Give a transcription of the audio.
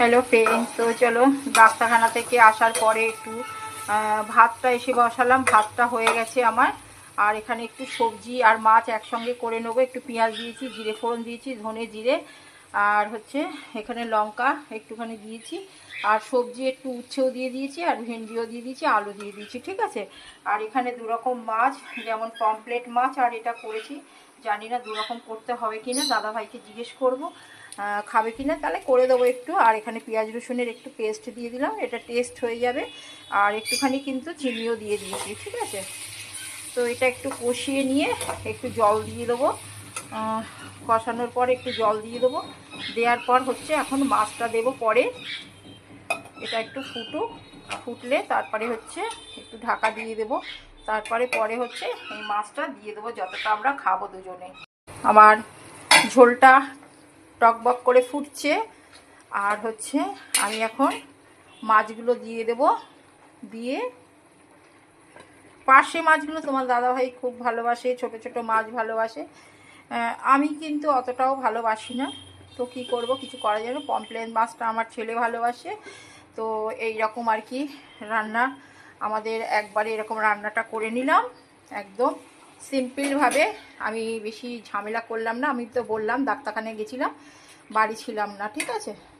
Hello friends, তো চলো ডাক্তারখানা থেকে আসার পরে একটু ভাতটা এসে বসালাম। ভাতটা হয়ে গেছে আমার। আর এখানে একটু সবজি আর মাছ একসঙ্গে করে নেবো। একটু পেঁয়াজ দিয়েছি, জিরে ফোড়ন দিয়েছি, ধনে জিরে, আর হচ্ছে এখানে লঙ্কা একটুখানি দিয়েছি, আর সবজি একটু উচ্ছেও দিয়ে দিয়েছি, আর ভেন্ডিও দিয়ে দিয়েছি, আলু দিয়ে দিয়েছি, ঠিক আছে। আর এখানে দুরকম মাছ, যেমন পমফ্লেট মাছ আর এটা করেছি। জানি না দুরকম করতে হবে কিনা, দাদাভাইকে জিজ্ঞেস করবো খাবে কিনা, তাহলে করে দেবো একটু। আর এখানে পেঁয়াজ রসুনের একটু পেস্ট দিয়ে দিলাম, এটা টেস্ট হয়ে যাবে। আর একটুখানি কিন্তু চিনিও দিয়ে দিয়েছি, ঠিক আছে। তো এটা একটু কষিয়ে নিয়ে একটু জল দিয়ে দেবো। কষানোর পর একটু জল দিয়ে দেবো। দেওয়ার পর হচ্ছে এখন মাছটা দেবো পরে। এটা একটু ফুটলে তারপরে হচ্ছে একটু ঢাকা দিয়ে দেবো। তারপরে পরে হচ্ছে এই মাছটা দিয়ে দেবো, যতটা আমরা খাবো দুজনে। আমার ঝোলটা টকবক করে ফুটছে। আর হচ্ছে আমি এখন মাছগুলো দিয়ে দেব। দিয়ে পার্শে মাছগুলো তোমার দাদাভাই খুব ভালোবাসে, ছোট ছোট মাছ ভালোবাসে। আমি কিন্তু অতটাও ভালোবাসি না। তো কি করব, কিছু করা যায় না। পমফ্লেট মাছটা আমার ছেলে ভালোবাসে। তো এই রকম আর কি রান্না আমাদের। একবারে এরকম রান্নাটা করে নিলাম একদম সিম্পলভাবে। আমি বেশি ঝামেলা করলাম না। আমি তো বললাম ডাক্তারখানায় গেছিলাম, বাড়ি ছিলাম না, ঠিক আছে।